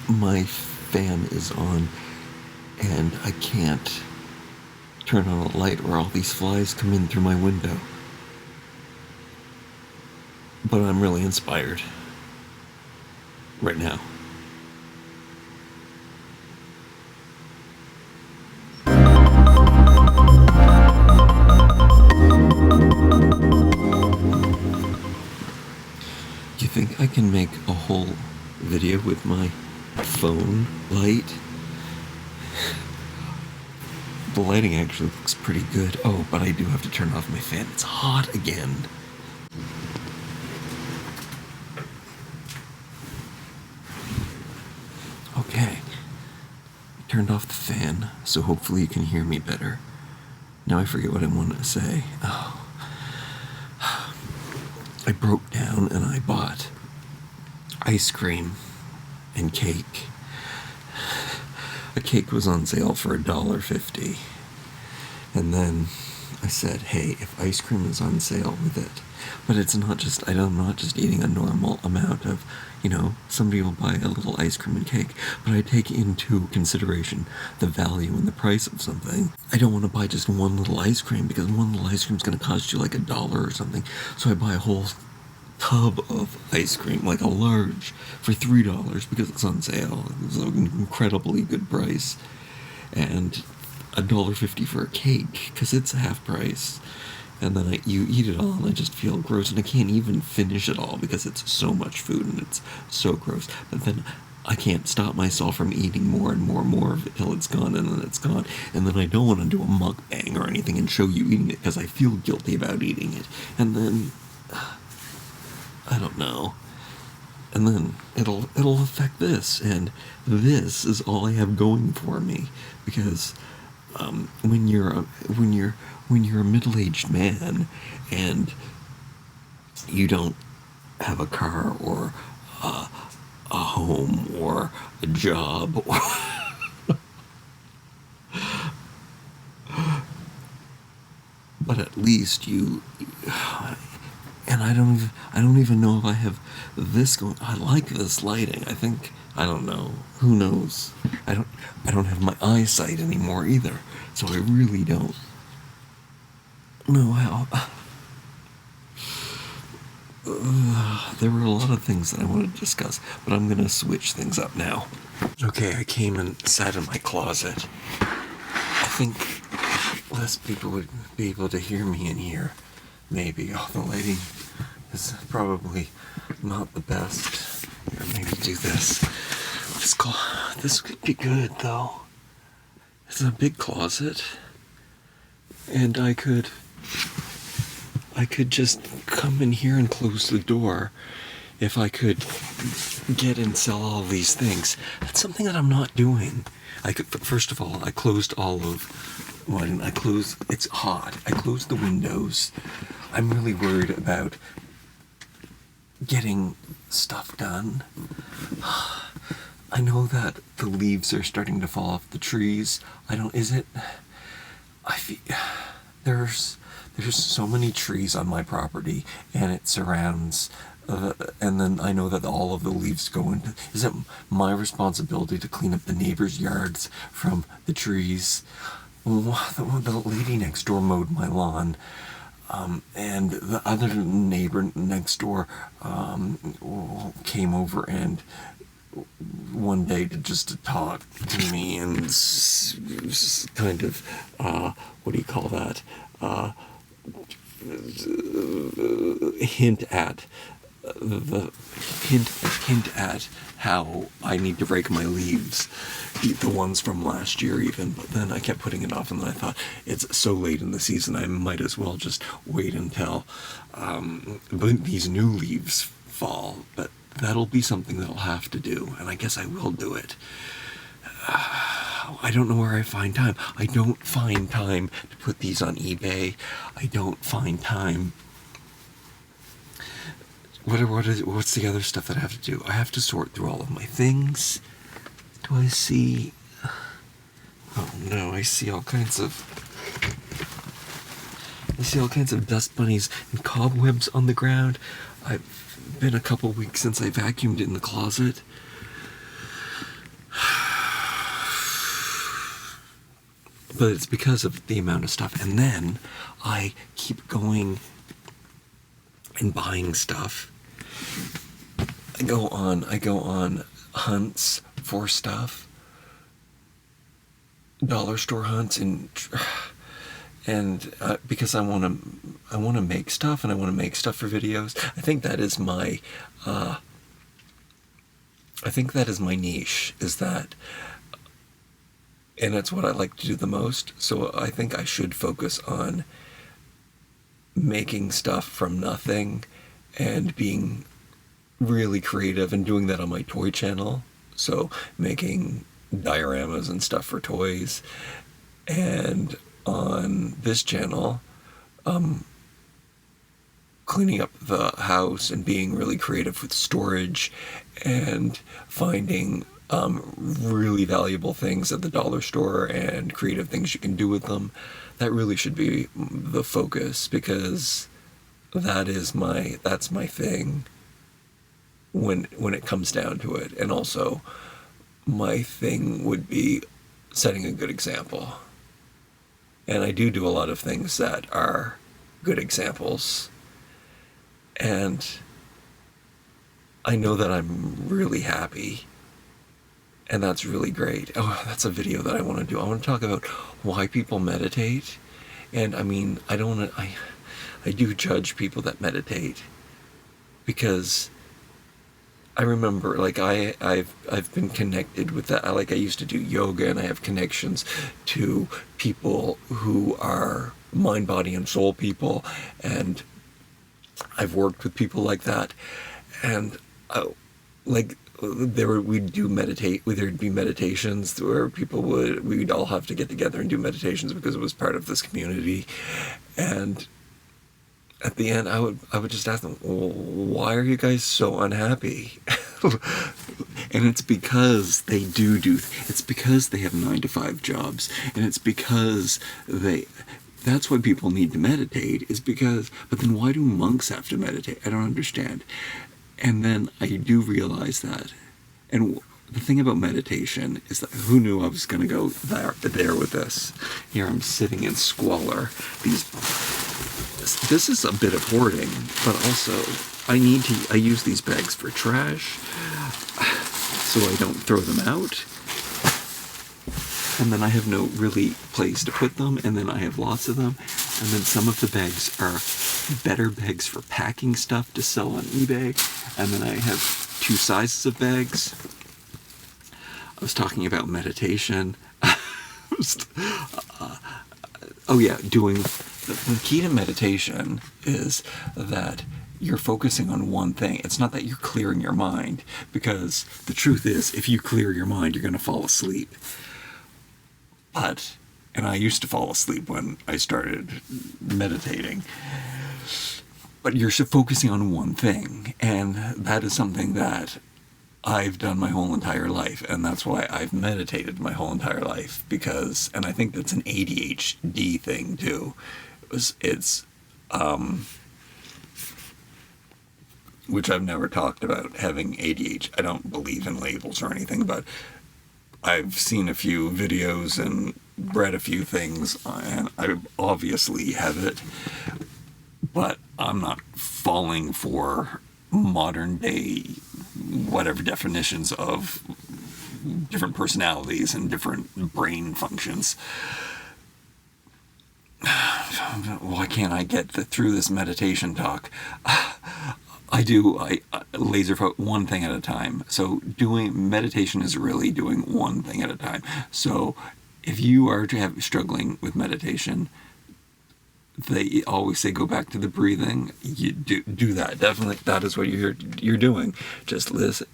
my fan is on and I can't turn on a light or all these flies come in through my window. But I'm really inspired right now. Do you think I can make a whole video with my phone light? The lighting actually looks pretty good. Oh, but I do have to turn off my fan. It's hot again. Okay. I turned off the fan, so hopefully you can hear me better. Now I forget what I wanted to say. Oh. I broke down and I bought ice cream and cake. A cake was on sale for $1.50. And then I said, hey, if ice cream is on sale with it, but it's not just, I'm not just eating a normal amount of, somebody will buy a little ice cream and cake, but I take into consideration the value and the price of something. I don't want to buy just one little ice cream because one little ice cream is going to cost you like $1 or something. So I buy a whole tub of ice cream, like a large, for $3 because it's on sale. It's an incredibly good price. And $1.50 for a cake because it's half price. And then you eat it all and I just feel gross and I can't even finish it all because it's so much food and it's so gross. But then I can't stop myself from eating more and more and more of it till it's gone, and then it's gone. And then I don't want to do a mukbang or anything and show you eating it because I feel guilty about eating it. And then I don't know. And then it'll affect this, and this is all I have going for me because when you're a middle-aged man and you don't have a car or a home or a job or but at least you and I don't even know if I have this going. I like this lighting. I don't know. Who knows? I don't have my eyesight anymore either. So I really don't know how. There were a lot of things that I wanted to discuss, but I'm going to switch things up now. Okay, I came and sat in my closet. I think less people would be able to hear me in here. Maybe. Oh, the lighting is probably not the best. Here, maybe do this. This could be good, though. It's a big closet, and I could just come in here and close the door if I could get and sell all these things. That's something that I'm not doing. First of all, I closed all of... Well, I closed... It's hot. I closed the windows. I'm really worried about getting stuff done. I know that the leaves are starting to fall off the trees. There's so many trees on my property, and it surrounds, and then I know that all of the leaves go into... Is it my responsibility to clean up the neighbors' yards from the trees? The lady next door mowed my lawn, and the other neighbor next door came over and one day to talk to me and kind of, what do you call that? Hint at how I need to rake my leaves, the ones from last year even, but then I kept putting it off, and then I thought, it's so late in the season, I might as well just wait until these new leaves fall, but that'll be something that I'll have to do, and I guess I will do it. I don't know where I find time. I don't find time to put these on eBay. I don't find time. What's the other stuff that I have to do? I have to sort through all of my things. Do I see... Oh no, I see all kinds of dust bunnies and cobwebs on the ground. I've been a couple weeks since I vacuumed in the closet. But it's because of the amount of stuff. And then I keep going and buying stuff. I go on hunts for stuff, dollar store hunts, and because I want to make stuff, and I want to make stuff for videos. I think that is my niche, is that, and it's what I like to do the most. So I think I should focus on making stuff from nothing and being really creative, and doing that on my toy channel. So making dioramas and stuff for toys, and on this channel, cleaning up the house and being really creative with storage and finding really valuable things at the dollar store and creative things you can do with them. That really should be the focus, because that's my thing when it comes down to it. And also, my thing would be setting a good example. And I do a lot of things that are good examples. And I know that I'm really happy. And that's really great. Oh, that's a video that I want to do. I want to talk about why people meditate. And I mean, I do judge people that meditate, because I remember, like, I've been connected with that. I used to do yoga, and I have connections to people who are mind, body, and soul people, and I've worked with people like that, and there'd be meditations where we'd all have to get together and do meditations because it was part of this community. And at the end, I would just ask them, well, why are you guys so unhappy? And it's because it's because they have 9-to-5 jobs, and it's because that's why people need to meditate, but then why do monks have to meditate? I don't understand. And then I do realize that. And the thing about meditation is that, who knew I was going to go there with this? Here I'm sitting in squalor. This is a bit of hoarding, but also I use these bags for trash, so I don't throw them out. And then I have no really place to put them, and then I have lots of them. And then some of the bags are better bags for packing stuff to sell on eBay. And then I have 2 sizes of bags. I was talking about meditation. The key to meditation is that you're focusing on one thing. It's not that you're clearing your mind, because the truth is, if you clear your mind, you're going to fall asleep. And I used to fall asleep when I started meditating. But you're focusing on one thing, and that is something that I've done my whole entire life, and that's why I've meditated my whole entire life, and I think that's an ADHD thing too. It's which I've never talked about, having ADHD. I don't believe in labels or anything, but I've seen a few videos and read a few things, and I obviously have it, but I'm not falling for modern day whatever definitions of different personalities and different brain functions. Why can't I get through this meditation talk? I laser focus one thing at a time. So doing meditation is really doing one thing at a time. So if you are struggling with meditation, they always say go back to the breathing. You do that. Definitely, that is what you're doing. Just listen.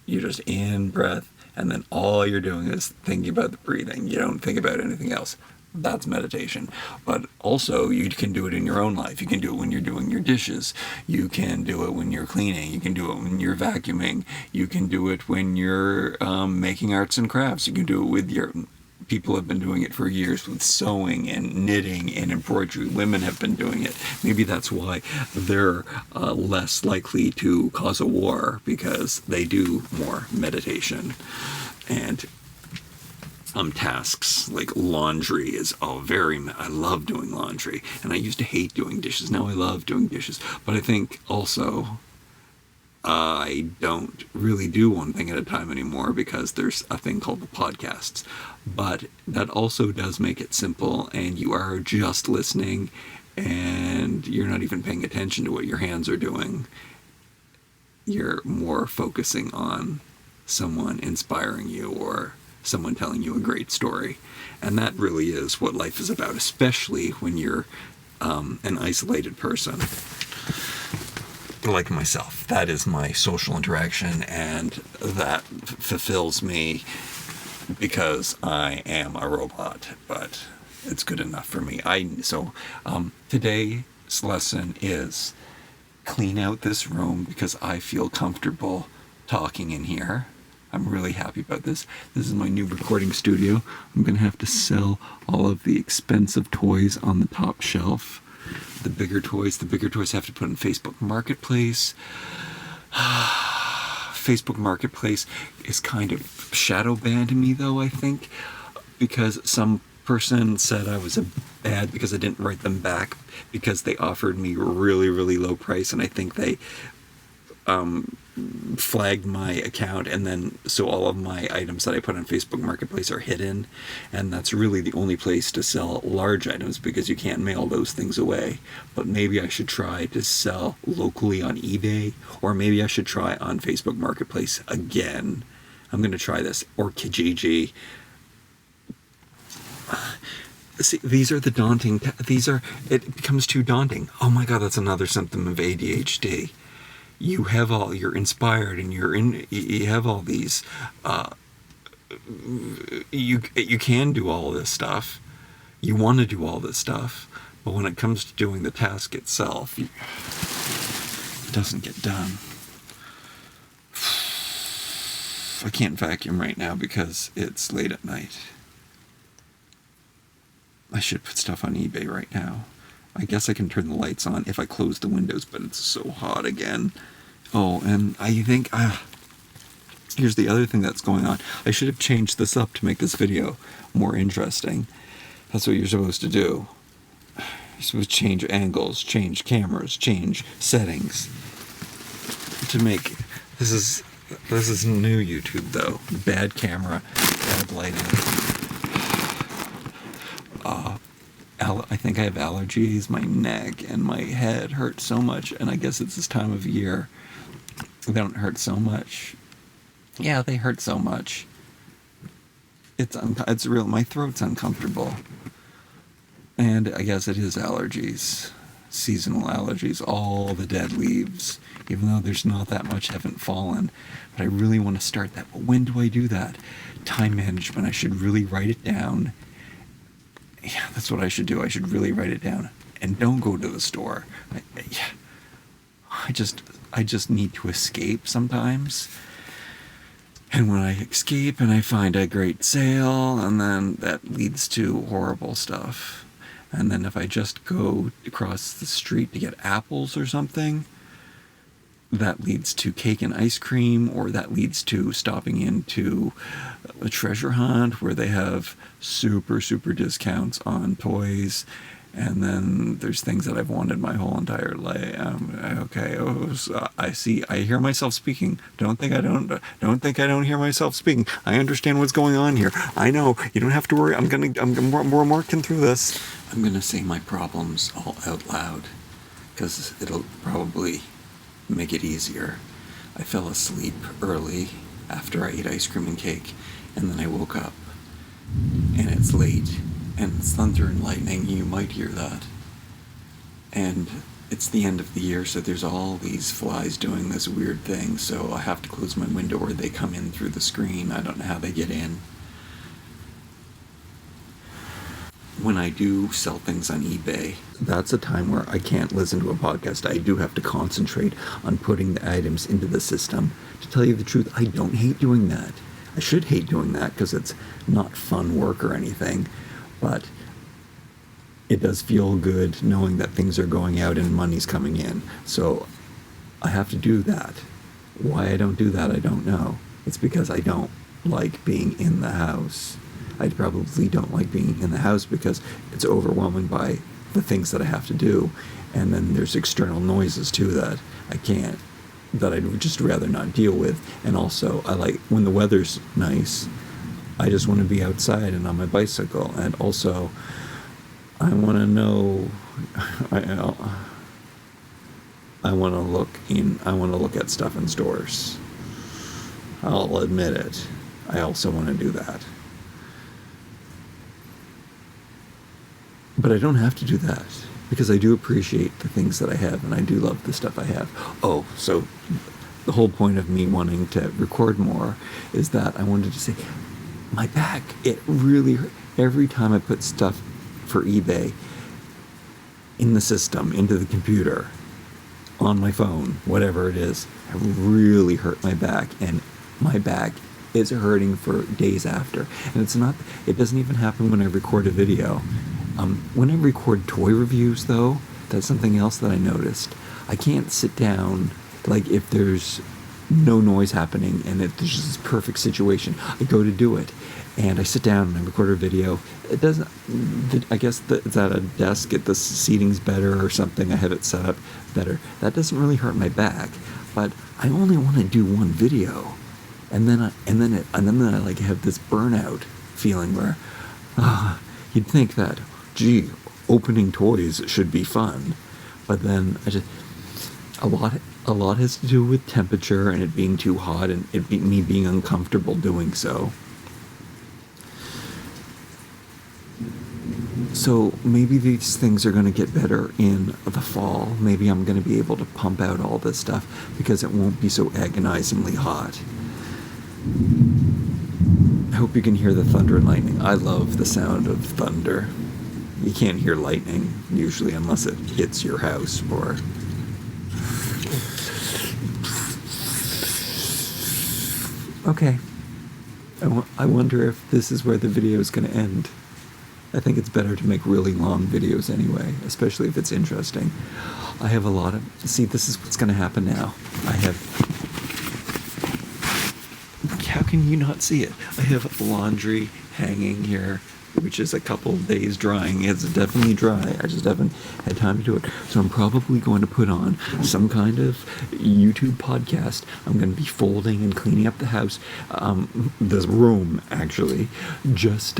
You're just in breath, and then all you're doing is thinking about the breathing. You don't think about anything else. That's meditation. But also, you can do it in your own life. You can do it when you're doing your dishes. You can do it when you're cleaning. You can do it when you're vacuuming. You can do it when you're making arts and crafts. You can do it with your... People have been doing it for years with sewing and knitting and embroidery. Women have been doing it. Maybe that's why they're less likely to cause a war, because they do more meditation. And tasks. Like laundry is I love doing laundry, and I used to hate doing dishes. Now I love doing dishes. But I think also I don't really do one thing at a time anymore because there's a thing called the podcasts. But that also does make it simple, and you are just listening, and you're not even paying attention to what your hands are doing. You're more focusing on someone inspiring you or someone telling you a great story. And that really is what life is about, especially when you're an isolated person. Like myself. That is my social interaction, and that fulfills me because I am a robot, but it's good enough for me. Today's lesson is clean out this room because I feel comfortable talking in here. I'm really happy about this. This is my new recording studio. I'm going to have to sell all of the expensive toys on the top shelf. The bigger toys have to put in Facebook Marketplace. Facebook Marketplace is kind of shadow banned me, though, I think, because some person said I was a bad because I didn't write them back because they offered me really, really low price, and I think they flagged my account, and then so all of my items that I put on Facebook Marketplace are hidden, and that's really the only place to sell large items because you can't mail those things away. But maybe I should try to sell locally on eBay, or maybe I should try on Facebook Marketplace again. I'm going to try this, or Kijiji. See, these are the daunting. It becomes too daunting. Oh my God, that's another symptom of ADHD. You're inspired, and you have all these, you can do all this stuff. You want to do all this stuff, but when it comes to doing the task itself, it doesn't get done. I can't vacuum right now because it's late at night. I should put stuff on eBay right now. I guess I can turn the lights on if I close the windows, but it's so hot again. Oh, and I think, here's the other thing that's going on. I should have changed this up to make this video more interesting. That's what you're supposed to do. You're supposed to change angles, change cameras, change settings. To make, this is new YouTube though. Bad camera, bad lighting. I think I have allergies. My neck and my head hurt so much, and I guess it's this time of year. They don't hurt so much. Yeah, they hurt so much. It's real. My throat's uncomfortable, and I guess it is allergies, seasonal allergies. All the dead leaves, even though there's not that much, haven't fallen. But I really want to start that. But when do I do that? Time management. I should really write it down. Yeah, that's what I should do. I should really write it down. And don't go to the store. I just need to escape sometimes. And when I escape and I find a great sale, and then that leads to horrible stuff. And then if I just go across the street to get apples or something, that leads to cake and ice cream, or that leads to stopping into a treasure hunt where they have super, super discounts on toys. And then there's things that I've wanted my whole entire life. I see. I hear myself speaking. Don't think I don't hear myself speaking. I understand what's going on here. I know. You don't have to worry. We're working through this. I'm gonna say my problems all out loud because it'll probably make it easier. I fell asleep early after I ate ice cream and cake, and then I woke up, and it's late, and it's thunder and lightning. You might hear that. And it's the end of the year, so there's all these flies doing this weird thing, so I have to close my window or they come in through the screen. I don't know how they get in. When I do sell things on eBay, that's a time where I can't listen to a podcast. I do have to concentrate on putting the items into the system. To tell you the truth, I don't hate doing that. I should hate doing that because it's not fun work or anything, but it does feel good knowing that things are going out and money's coming in. So I have to do that. Why I don't do that, I don't know. It's because I don't like being in the house. I probably don't like being in the house because it's overwhelming by the things that I have to do. And then there's external noises too that that I'd just rather not deal with. And also, I like when the weather's nice, I just want to be outside and on my bicycle. And also, I want to know, I want to look at stuff in stores. I'll admit it. I also want to do that. But I don't have to do that, because I do appreciate the things that I have, and I do love the stuff I have. Oh, so the whole point of me wanting to record more is that I wanted to say, my back, it really, every time I put stuff for eBay in the system, into the computer, on my phone, whatever it is, I really hurt my back, and my back is hurting for days after. And it doesn't even happen when I record a video. When I record toy reviews, though, that's something else that I noticed. I can't sit down, like if there's no noise happening and if there's just this perfect situation, I go to do it. And I sit down and I record a video. It doesn't, I guess it's at a desk, the seating's better or something, I have it set up better. That doesn't really hurt my back, but I only want to do one video. And then I like have this burnout feeling where, you'd think that, gee, opening toys should be fun, but then a lot has to do with temperature and it being too hot and me being uncomfortable doing so. So maybe these things are going to get better in the fall. Maybe I'm going to be able to pump out all this stuff because it won't be so agonizingly hot. I hope you can hear the thunder and lightning. I love the sound of thunder. You can't hear lightning usually unless it hits your house or... Okay. I wonder if this is where the video is going to end. I think it's better to make really long videos anyway, especially if it's interesting. I have a lot of... See, this is what's going to happen now. How can you not see it? I have laundry hanging here, which is a couple of days drying. It's definitely dry. I just haven't had time to do it. So I'm probably going to put on some kind of YouTube podcast. I'm going to be folding and cleaning up the house, this room, actually. Just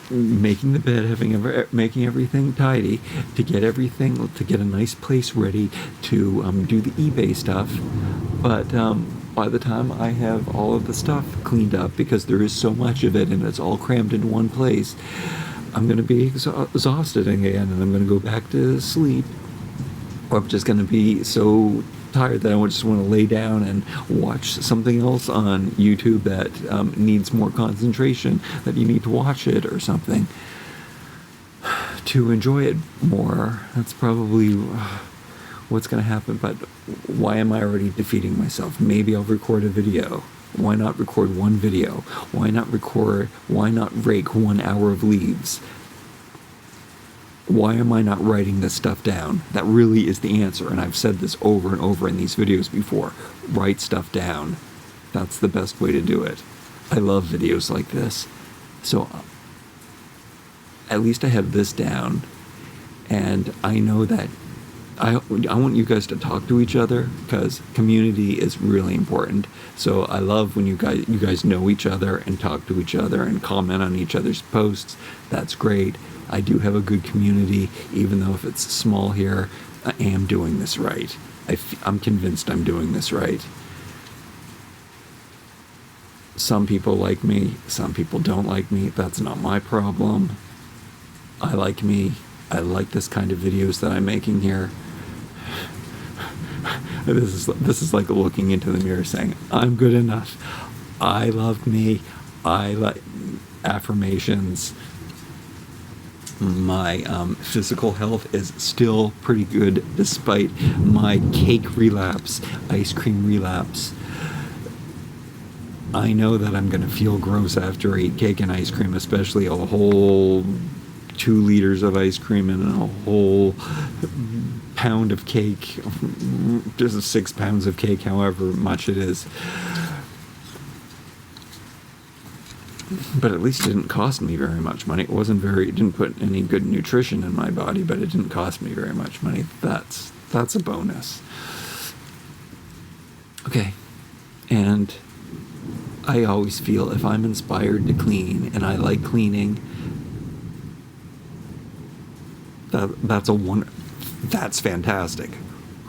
making the bed, making everything tidy, to get a nice place ready to do the eBay stuff. But by the time I have all of the stuff cleaned up, because there is so much of it and it's all crammed into one place, I'm going to be exhausted again, and I'm going to go back to sleep. Or I'm just going to be so tired that I just want to lay down and watch something else on YouTube that needs more concentration, that you need to watch it or something to enjoy it more. That's probably what's going to happen. But why am I already defeating myself? Maybe I'll record a video. Why not record one video? Why not rake 1 hour of leaves? Why am I not writing this stuff down? That really is the answer, and I've said this over and over in these videos before. Write stuff down. That's the best way to do it. I love videos like this. So at least I have this down, and I know that I want you guys to talk to each other, because community is really important. So I love when you guys know each other and talk to each other and comment on each other's posts. That's great. I do have a good community, even though if it's small here, I am doing this right. I'm convinced I'm doing this right. Some people like me, some people don't like me. That's not my problem. I like me. I like this kind of videos that I'm making here. This is like looking into the mirror saying, I'm good enough. I love me. I like affirmations. My physical health is still pretty good despite my cake relapse, ice cream relapse. I know that I'm going to feel gross after I eat cake and ice cream, especially a whole 2 liters of ice cream and a whole pound of cake, just 6 pounds of cake, however much it is. But at least it didn't cost me very much money. It didn't put any good nutrition in my body, but it didn't cost me very much money. That's a bonus. Okay. And I always feel if I'm inspired to clean and I like cleaning, that's fantastic.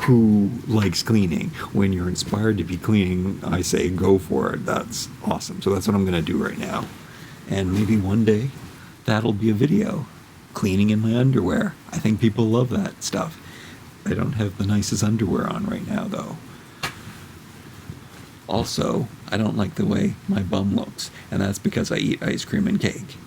Who likes cleaning? When you're inspired to be cleaning, I say go for it. That's awesome. So that's what I'm going to do right now. And maybe one day that'll be a video. Cleaning in my underwear. I think people love that stuff. I don't have the nicest underwear on right now, though. Also, I don't like the way my bum looks, and that's because I eat ice cream and cake.